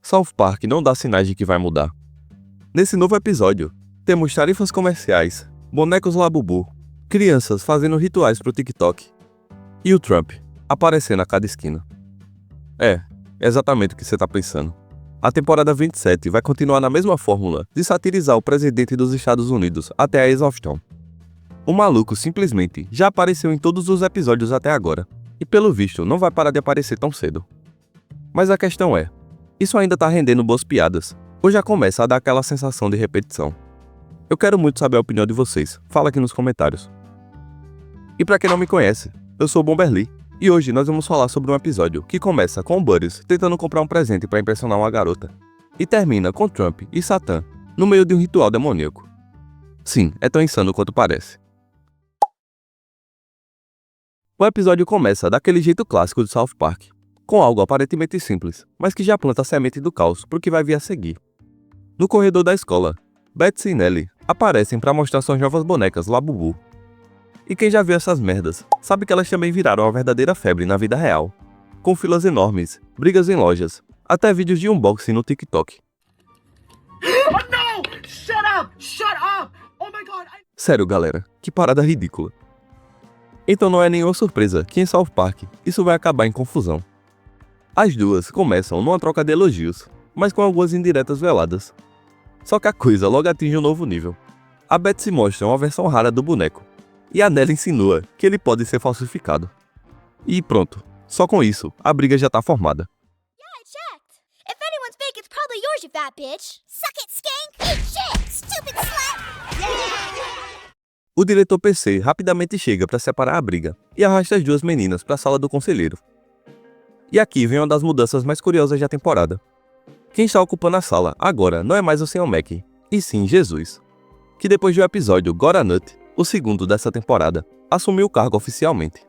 South Park não dá sinais de que vai mudar. Nesse novo episódio, temos tarifas comerciais, bonecos Labubu, crianças fazendo rituais pro TikTok e o Trump aparecendo a cada esquina. É exatamente o que você tá pensando. A temporada 27 vai continuar na mesma fórmula de satirizar o presidente dos Estados Unidos até a exaustão. O maluco simplesmente já apareceu em todos os episódios até agora, e pelo visto não vai parar de aparecer tão cedo. Mas a questão é, isso ainda tá rendendo boas piadas, ou já começa a dar aquela sensação de repetição? Eu quero muito saber a opinião de vocês, fala aqui nos comentários. E pra quem não me conhece, eu sou o Bomberly, e hoje nós vamos falar sobre um episódio que começa com o Butters tentando comprar um presente para impressionar uma garota, e termina com Trump e Satã no meio de um ritual demoníaco. Sim, é tão insano quanto parece. O episódio começa daquele jeito clássico de South Park, com algo aparentemente simples, mas que já planta a semente do caos pro que vai vir a seguir. No corredor da escola, Betsy e Nelly aparecem para mostrar suas novas bonecas Labubu. E quem já viu essas merdas, sabe que elas também viraram uma verdadeira febre na vida real, com filas enormes, brigas em lojas, até vídeos de unboxing no TikTok. Oh, no! Shut up! Shut up! Oh my God! Sério, galera, que parada ridícula. Então não é nenhuma surpresa que em South Park isso vai acabar em confusão. As duas começam numa troca de elogios, mas com algumas indiretas veladas. Só que a coisa logo atinge um novo nível. A Betsy mostra uma versão rara do boneco, e a Nelly insinua que ele pode ser falsificado. E pronto, só com isso, a briga já tá formada. Yeah, I checked. If anyone's fake, it's probably yours, you fat bitch. Suck it, skank. Eat shit, stupid slut. O diretor PC rapidamente chega para separar a briga e arrasta as duas meninas para a sala do conselheiro. E aqui vem uma das mudanças mais curiosas da temporada. Quem está ocupando a sala agora não é mais o Sr. Mac, e sim Jesus, que depois do episódio Gora Nut, o segundo dessa temporada, assumiu o cargo oficialmente.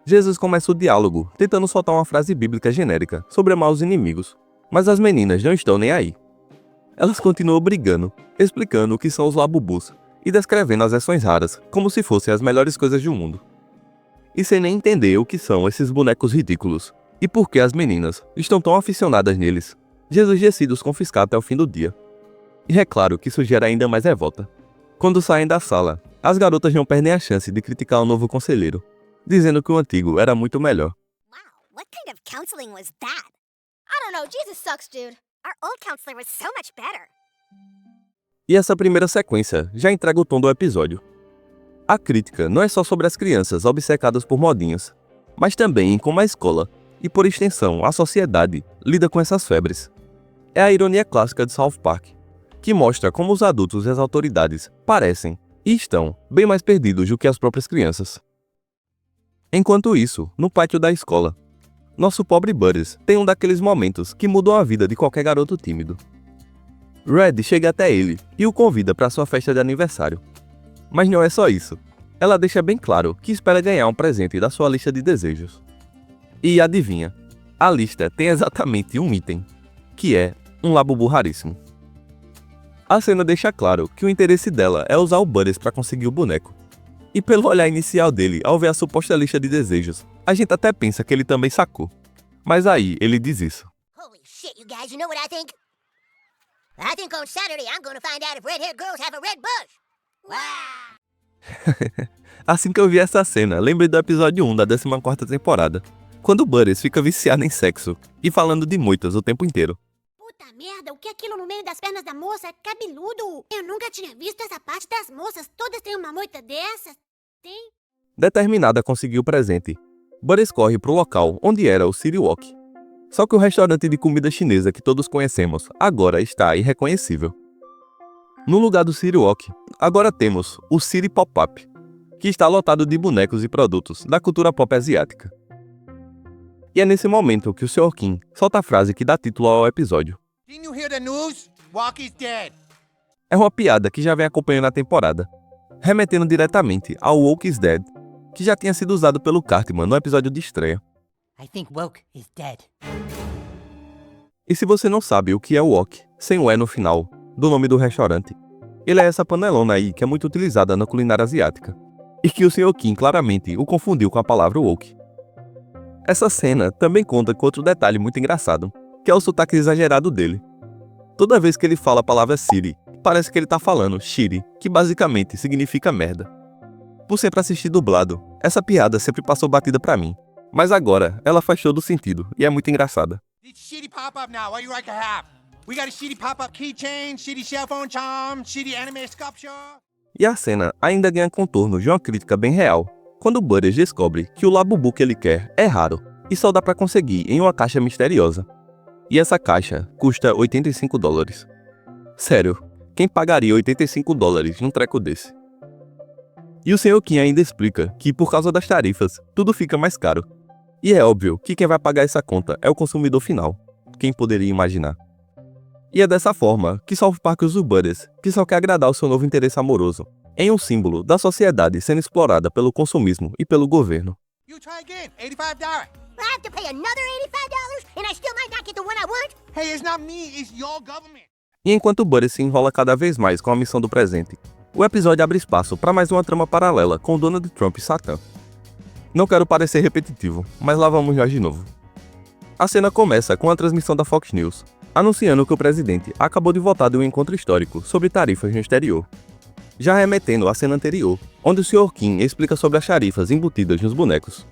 Jesus começa o diálogo tentando soltar uma frase bíblica genérica sobre amar os inimigos, mas as meninas não estão nem aí. Elas continuam brigando, explicando o que são os Labubus e descrevendo as versões raras como se fossem as melhores coisas do mundo. E sem nem entender o que são esses bonecos ridículos e por que as meninas estão tão aficionadas neles, Jesus decide os confiscar até o fim do dia. E é claro que isso gera ainda mais revolta. Quando saem da sala, as garotas não perdem a chance de criticar o novo conselheiro, dizendo que o antigo era muito melhor. Wow, what kind of counseling was that? I don't know, Jesus sucks, dude. Our old counselor was so much better. E essa primeira sequência já entrega o tom do episódio. A crítica não é só sobre as crianças obcecadas por modinhas, mas também em como a escola, e por extensão a sociedade, lida com essas febres. É a ironia clássica de South Park, que mostra como os adultos e as autoridades parecem e estão bem mais perdidos do que as próprias crianças. Enquanto isso, no pátio da escola, nosso pobre Butters tem um daqueles momentos que mudam a vida de qualquer garoto tímido. Red chega até ele e o convida para sua festa de aniversário. Mas não é só isso. Ela deixa bem claro que espera ganhar um presente da sua lista de desejos. E adivinha, a lista tem exatamente um item, que é um Labubu raríssimo. A cena deixa claro que o interesse dela é usar o Butters para conseguir o boneco. E pelo olhar inicial dele ao ver a suposta lista de desejos, a gente até pensa que ele também sacou. Mas aí ele diz isso. Holy shit, you guys, you know what I think? I think on Saturday I'm gonna find out if red-haired girls have a red bush. Wow! Assim que eu vi essa cena, lembrei do episódio 1 da 14ª temporada, quando o Butters fica viciado em sexo e falando de muitas o tempo inteiro. Puta merda, o que é aquilo no meio das pernas da moça? É cabeludo! Eu nunca tinha visto essa parte das moças. Todas têm uma moita dessas? Tem? Determinada a conseguir o presente, Butters corre pro local onde era o City Walk. Só que o restaurante de comida chinesa que todos conhecemos agora está irreconhecível. No lugar do City Walk, agora temos o City Pop-Up, que está lotado de bonecos e produtos da cultura pop asiática. E é nesse momento que o Sr. Kim solta a frase que dá título ao episódio. Didn't you hear the news? Walky's dead. É uma piada que já vem acompanhando a temporada, remetendo diretamente ao Woke is Dead, que já tinha sido usado pelo Cartman no episódio de estreia. I think Woke is dead. E se você não sabe o que é o wok, sem o E no final, do nome do restaurante, ele é essa panelona aí que é muito utilizada na culinária asiática, e que o Sr. Kim claramente o confundiu com a palavra woke. Essa cena também conta com outro detalhe muito engraçado, que é o sotaque exagerado dele. Toda vez que ele fala a palavra city, parece que ele tá falando shitty, que basicamente significa merda. Por sempre assistir dublado, essa piada sempre passou batida pra mim, mas agora ela faz todo sentido e é muito engraçada. It's shitty pop-up now. What you like to have? We got a shitty pop-up keychain, shitty cell phone charm, shitty anime sculpture. E a cena ainda ganha contorno de uma crítica bem real, quando Butters descobre que o Labubu que ele quer é raro e só dá pra conseguir em uma caixa misteriosa. E essa caixa custa $85. Sério, quem pagaria $85 num treco desse? E o Sr. Kim ainda explica que por causa das tarifas, tudo fica mais caro. E é óbvio que quem vai pagar essa conta é o consumidor final. Quem poderia imaginar? E é dessa forma que South Park usa o Butters, que só quer agradar o seu novo interesse amoroso, em um símbolo da sociedade sendo explorada pelo consumismo e pelo governo. You try again. $85. I have to pay another $85 and I still might not get the one I want? Hey, it's not me. It's your government. E enquanto o Butters se enrola cada vez mais com a missão do presente, o episódio abre espaço para mais uma trama paralela com Donald Trump e Satã. Não quero parecer repetitivo, mas lá vamos nós de novo. A cena começa com a transmissão da Fox News, anunciando que o presidente acabou de voltar de um encontro histórico sobre tarifas no exterior. Já remetendo à cena anterior, onde o Sr. Kim explica sobre as tarifas embutidas nos bonecos.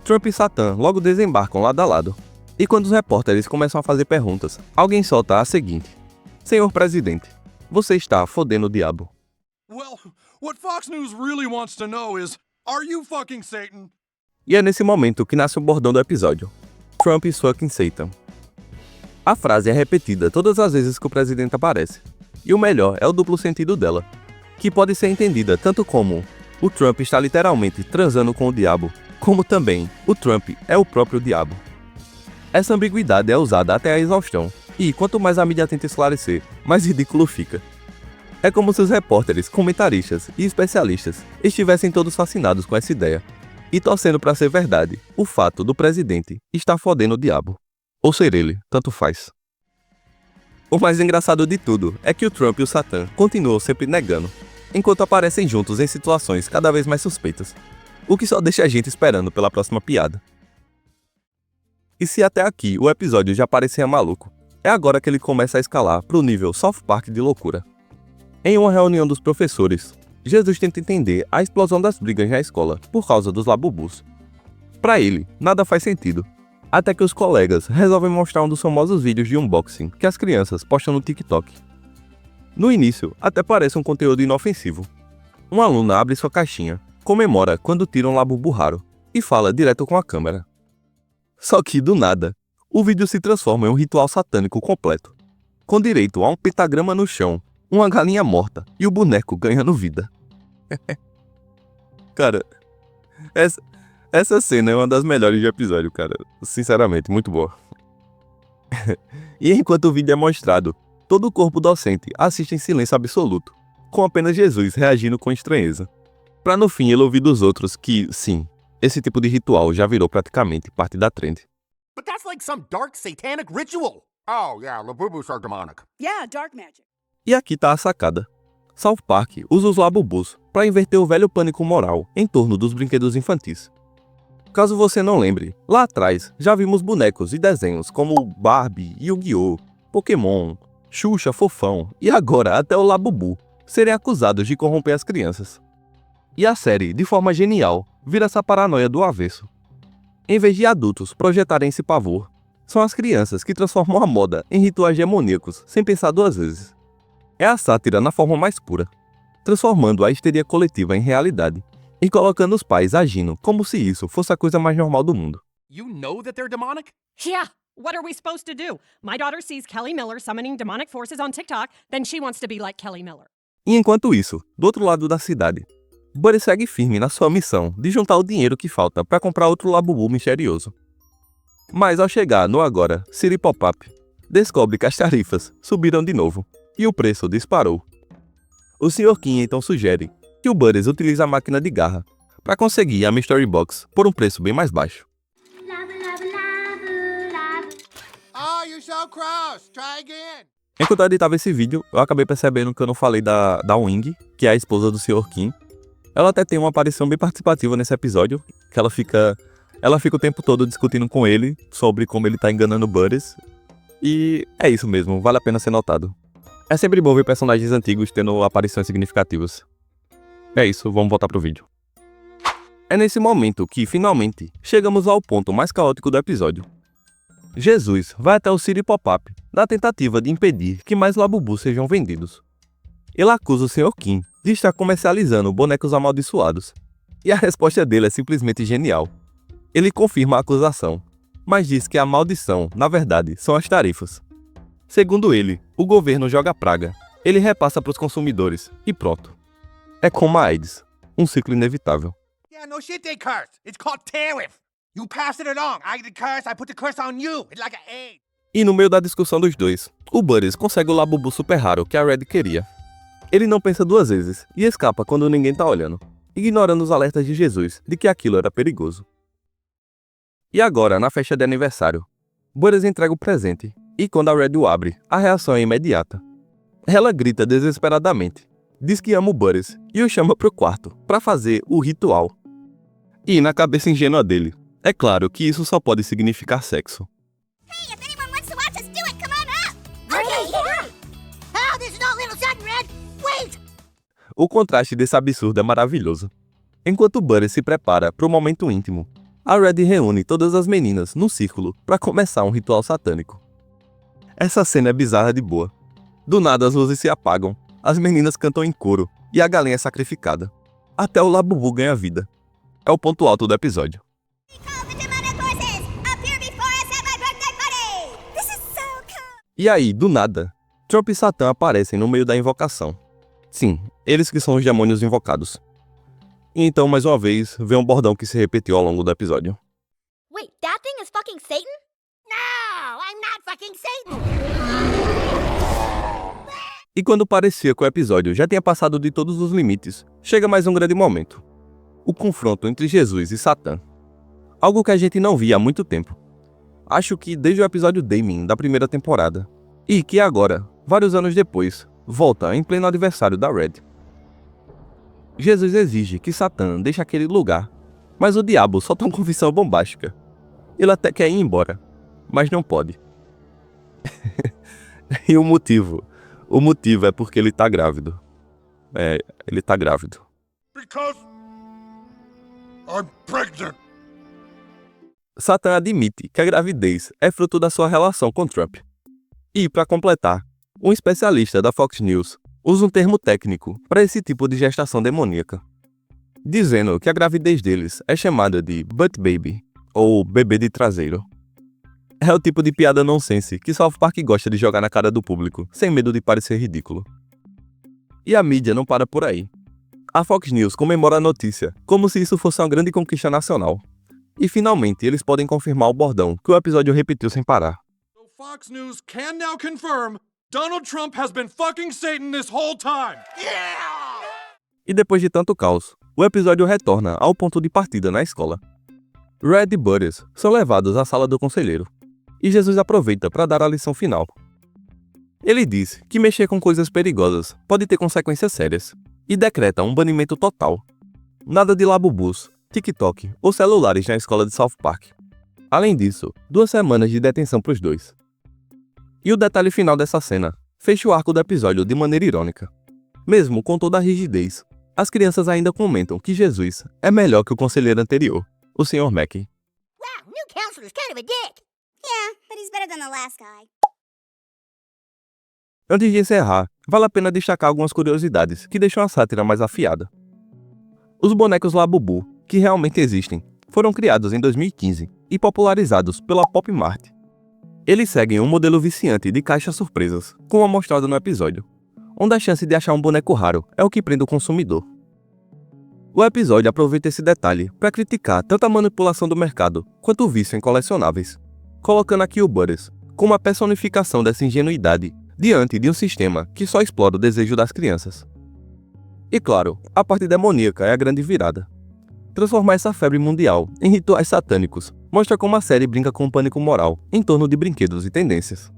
Trump e Satã logo desembarcam lado a lado, e quando os repórteres começam a fazer perguntas, alguém solta a seguinte: Senhor presidente, você está fodendo o diabo. Well, what Fox News really wants to know is, are you fucking Satan? E é nesse momento que nasce o bordão do episódio: Trump is fucking Satan. A frase é repetida todas as vezes que o presidente aparece, e o melhor é o duplo sentido dela, que pode ser entendida tanto como o Trump está literalmente transando com o diabo, como também o Trump é o próprio diabo. Essa ambiguidade é usada até a exaustão, e quanto mais a mídia tenta esclarecer, mais ridículo fica. É como se os repórteres, comentaristas e especialistas estivessem todos fascinados com essa ideia, e torcendo para ser verdade o fato do presidente estar fodendo o diabo. Ou ser ele, tanto faz. O mais engraçado de tudo é que o Trump e o Satã continuam sempre negando, enquanto aparecem juntos em situações cada vez mais suspeitas, o que só deixa a gente esperando pela próxima piada. E se até aqui o episódio já parecia maluco, é agora que ele começa a escalar para o nível South Park de loucura. Em uma reunião dos professores, Jesus tenta entender a explosão das brigas na escola por causa dos Labubus. Para ele, nada faz sentido, até que os colegas resolvem mostrar um dos famosos vídeos de unboxing que as crianças postam no TikTok. No início, até parece um conteúdo inofensivo. Uma aluna abre sua caixinha, comemora quando tira um Labubu raro e fala direto com a câmera. Só que, do nada, o vídeo se transforma em um ritual satânico completo, com direito a um pentagrama no chão, uma galinha morta e o boneco ganhando vida. Cara, essa cena é uma das melhores do episódio, cara. Sinceramente, muito boa. E enquanto o vídeo é mostrado, todo o corpo docente assiste em silêncio absoluto, com apenas Jesus reagindo com estranheza. Pra no fim ele ouvir dos outros que, sim, esse tipo de ritual já virou praticamente parte da trend. But that's like some dark satanic ritual. Oh, yeah, Labubus are demonic. Yeah, dark magic. E aqui tá a sacada. South Park usa os Labubus para inverter o velho pânico moral em torno dos brinquedos infantis. Caso você não lembre, lá atrás já vimos bonecos e desenhos como Barbie, Yu-Gi-Oh!, Pokémon, Xuxa, Fofão e agora até o Labubu serem acusados de corromper as crianças. E a série, de forma genial, vira essa paranoia do avesso. Em vez de adultos projetarem esse pavor, são as crianças que transformam a moda em rituais demoníacos sem pensar duas vezes. É a sátira na forma mais pura, transformando a histeria coletiva em realidade e colocando os pais agindo como se isso fosse a coisa mais normal do mundo. You know that they're demonic? Yeah, what are we supposed to do? My daughter sees Kelly Miller summoning demonic forces on TikTok, then she wants to be like Kelly Miller. E enquanto isso, do outro lado da cidade, Buddy segue firme na sua missão de juntar o dinheiro que falta para comprar outro Labubu misterioso. Mas ao chegar no agora City Pop-Up, descobre que as tarifas subiram de novo e o preço disparou. O Sr. Kim então sugere que o Buddy utilize a máquina de garra para conseguir a Mystery Box por um preço bem mais baixo. Oh, you're so cross. Try again. Enquanto eu editava esse vídeo, eu acabei percebendo que eu não falei da Wing, que é a esposa do Sr. Kim. Ela até tem uma aparição bem participativa nesse episódio, que ela fica o tempo todo discutindo com ele sobre como ele tá enganando o Butters. E é isso mesmo, vale a pena ser notado. É sempre bom ver personagens antigos tendo aparições significativas. É isso, vamos voltar pro vídeo. É nesse momento que, finalmente, chegamos ao ponto mais caótico do episódio. Jesus vai até o City Pop-Up na tentativa de impedir que mais Labubu sejam vendidos. Ele acusa o Sr. Kim de estar comercializando bonecos amaldiçoados. E a resposta dele é simplesmente genial. Ele confirma a acusação, mas diz que a maldição, na verdade, são as tarifas. Segundo ele, o governo joga praga, ele repassa para os consumidores e pronto. É como a AIDS, um ciclo inevitável. Yeah, no shit, they curse. It's called tariff. You pass it along. I get the curse, I put the curse on you. It's like an AIDS. E no meio da discussão dos dois, o Butters consegue o Labubu super raro que a Red queria. Ele não pensa duas vezes e escapa quando ninguém tá olhando, ignorando os alertas de Jesus de que aquilo era perigoso. E agora, na festa de aniversário, Butters entrega o presente e quando a Red o abre, a reação é imediata. Ela grita desesperadamente, diz que ama o Butters e o chama pro quarto para fazer o ritual. E na cabeça ingênua dele, é claro que isso só pode significar sexo. Hey, if anyone wants to watch us do it, come on up! Okay, yeah! Oh, this is not little sudden, Red! Wait! O contraste desse absurdo é maravilhoso. Enquanto Butters se prepara para o momento íntimo, a Red reúne todas as meninas num círculo para começar um ritual satânico. Essa cena é bizarra de boa. Do nada as luzes se apagam, as meninas cantam em coro e a galinha é sacrificada. Até o Labubu ganha vida. É o ponto alto do episódio. E aí, do nada, Trump e Satã aparecem no meio da invocação. Sim, eles que são os demônios invocados. E então, mais uma vez, vem um bordão que se repetiu ao longo do episódio. Wait, that thing is fucking Satan? No, I'm not fucking Satan! E quando parecia que o episódio já tinha passado de todos os limites, chega mais um grande momento. O confronto entre Jesus e Satã. Algo que a gente não via há muito tempo. Acho que desde o episódio Damien da primeira temporada. E que agora, vários anos depois, volta em pleno aniversário da Red. Jesus exige que Satã deixe aquele lugar, mas o diabo solta uma confissão bombástica. Ele até quer ir embora, mas não pode. E o motivo é porque ele tá grávido. Ele tá grávido. Because I'm pregnant. Satã admite que a gravidez é fruto da sua relação com Trump. E, para completar, um especialista da Fox News usa um termo técnico para esse tipo de gestação demoníaca, dizendo que a gravidez deles é chamada de butt baby, ou bebê de traseiro. É o tipo de piada nonsense que South Park gosta de jogar na cara do público, sem medo de parecer ridículo. E a mídia não para por aí. A Fox News comemora a notícia como se isso fosse uma grande conquista nacional. E finalmente eles podem confirmar o bordão que o episódio repetiu sem parar. So Fox News can now confirm Donald Trump has been fucking Satan this whole time. E depois de tanto caos, o episódio retorna ao ponto de partida na escola. Red e Butters são levados à sala do conselheiro, e Jesus aproveita para dar a lição final. Ele diz que mexer com coisas perigosas pode ter consequências sérias, e decreta um banimento total. Nada de Labubus, TikTok ou celulares na escola de South Park. Além disso, 2 semanas de detenção para os dois. E o detalhe final dessa cena fecha o arco do episódio de maneira irônica. Mesmo com toda a rigidez, as crianças ainda comentam que Jesus é melhor que o conselheiro anterior, o Sr. Mackey. Wow, new counselor's kind of a dick! Yeah, but he's better than the last guy. Antes de encerrar, vale a pena destacar algumas curiosidades que deixam a sátira mais afiada. Os bonecos Labubu, que realmente existem, foram criados em 2015 e popularizados pela Pop Mart. Eles seguem um modelo viciante de caixas surpresas, como é mostrado no episódio, onde a chance de achar um boneco raro é o que prende o consumidor. O episódio aproveita esse detalhe para criticar tanto a manipulação do mercado quanto o vício em colecionáveis, colocando aqui o Butters como a personificação dessa ingenuidade diante de um sistema que só explora o desejo das crianças. E claro, a parte demoníaca é a grande virada. Transformar essa febre mundial em rituais satânicos mostra como a série brinca com o pânico moral em torno de brinquedos e tendências.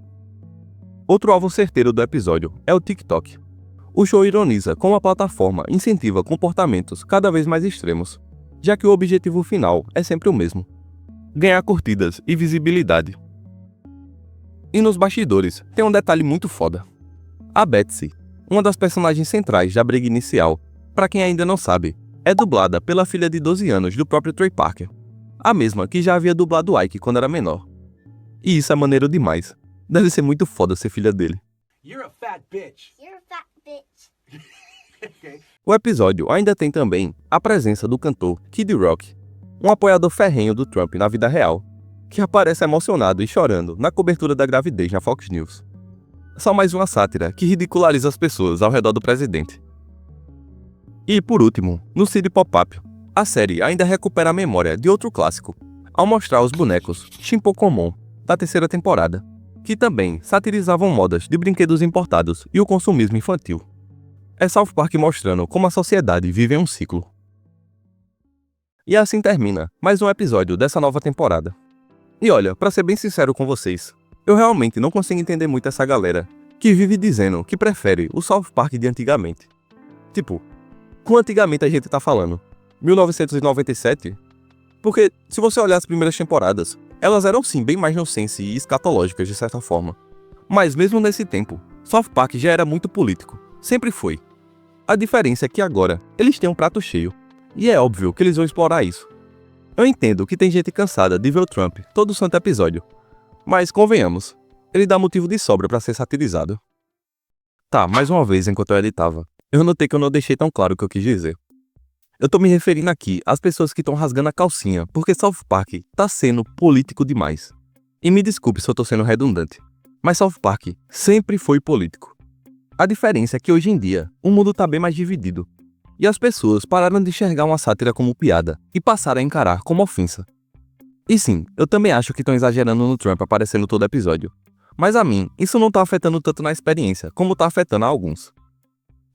Outro alvo certeiro do episódio é o TikTok. O show ironiza como a plataforma incentiva comportamentos cada vez mais extremos, já que o objetivo final é sempre o mesmo: ganhar curtidas e visibilidade. E nos bastidores tem um detalhe muito foda. A Betsy, uma das personagens centrais da briga inicial, pra quem ainda não sabe, é dublada pela filha de 12 anos do próprio Trey Parker, a mesma que já havia dublado Ike quando era menor. E isso é maneiro demais. Deve ser muito foda ser filha dele. You're a fat bitch. You're a fat bitch. O episódio ainda tem também a presença do cantor Kid Rock, um apoiador ferrenho do Trump na vida real, que aparece emocionado e chorando na cobertura da gravidez na Fox News. Só mais uma sátira que ridiculariza as pessoas ao redor do presidente. E por último, no City Pop-Up, a série ainda recupera a memória de outro clássico, ao mostrar os bonecos Chimpokomon da terceira temporada, que também satirizavam modas de brinquedos importados e o consumismo infantil. É South Park mostrando como a sociedade vive em um ciclo. E assim termina mais um episódio dessa nova temporada. E olha, pra ser bem sincero com vocês, eu realmente não consigo entender muito essa galera que vive dizendo que prefere o South Park de antigamente. Tipo, com antigamente a gente tá falando 1997? Porque se você olhar as primeiras temporadas, elas eram sim bem mais nonsense e escatológicas de certa forma. Mas mesmo nesse tempo, South Park já era muito político, sempre foi. A diferença é que agora eles têm um prato cheio, e é óbvio que eles vão explorar isso. Eu entendo que tem gente cansada de ver o Trump todo santo episódio, mas convenhamos, ele dá motivo de sobra pra ser satirizado. Tá, mais uma vez enquanto eu editava, eu notei que eu não deixei tão claro o que eu quis dizer. Eu tô me referindo aqui às pessoas que estão rasgando a calcinha porque South Park tá sendo político demais. E me desculpe se eu tô sendo redundante, mas South Park sempre foi político. A diferença é que hoje em dia, o mundo tá bem mais dividido, e as pessoas pararam de enxergar uma sátira como piada e passaram a encarar como ofensa. E sim, eu também acho que estão exagerando no Trump aparecendo todo episódio, mas a mim, isso não tá afetando tanto na experiência como tá afetando a alguns.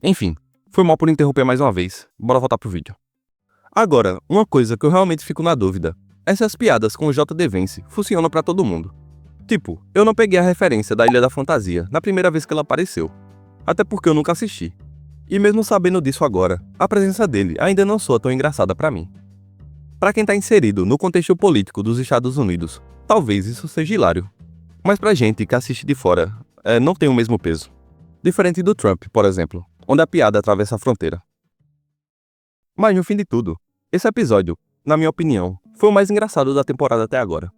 Enfim, foi mal por interromper mais uma vez, bora voltar pro vídeo. Agora, uma coisa que eu realmente fico na dúvida é se as piadas com o J.D. Vance funcionam pra todo mundo. Tipo, eu não peguei a referência da Ilha da Fantasia na primeira vez que ela apareceu, até porque eu nunca assisti. E mesmo sabendo disso agora, a presença dele ainda não soa tão engraçada pra mim. Pra quem tá inserido no contexto político dos Estados Unidos, talvez isso seja hilário. Mas pra gente que assiste de fora, não tem o mesmo peso. Diferente do Trump, por exemplo, onde a piada atravessa a fronteira. Mas no fim de tudo, esse episódio, na minha opinião, foi o mais engraçado da temporada até agora.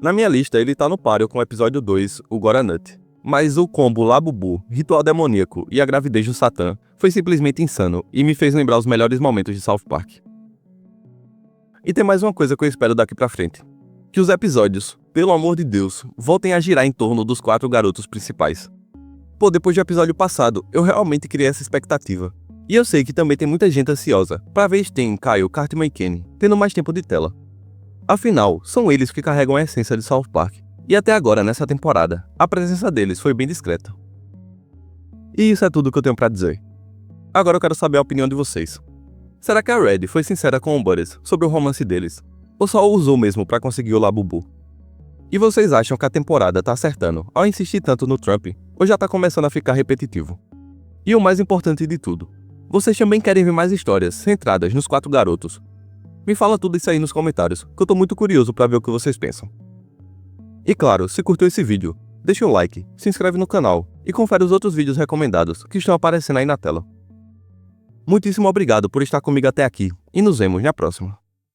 Na minha lista ele tá no páreo com o episódio 2, o Goranut. Mas o combo Labubu, Ritual Demoníaco e a Gravidez do Satã foi simplesmente insano e me fez lembrar os melhores momentos de South Park. E tem mais uma coisa que eu espero daqui pra frente. Que os episódios, pelo amor de Deus, voltem a girar em torno dos 4 garotos principais. Pô, depois do episódio passado, eu realmente criei essa expectativa. E eu sei que também tem muita gente ansiosa pra ver Stan, Kyle, Cartman e Kenny tendo mais tempo de tela. Afinal, são eles que carregam a essência de South Park. E até agora, nessa temporada, a presença deles foi bem discreta. E isso é tudo que eu tenho pra dizer. Agora eu quero saber a opinião de vocês. Será que a Red foi sincera com o Butters sobre o romance deles? Ou só o usou mesmo pra conseguir o Labubu? E vocês acham que a temporada tá acertando ao insistir tanto no Trump, ou já tá começando a ficar repetitivo? E o mais importante de tudo, vocês também querem ver mais histórias centradas nos 4 garotos? Me fala tudo isso aí nos comentários, que eu tô muito curioso pra ver o que vocês pensam. E claro, se curtiu esse vídeo, deixa um like, se inscreve no canal e confere os outros vídeos recomendados que estão aparecendo aí na tela. Muitíssimo obrigado por estar comigo até aqui e nos vemos na próxima.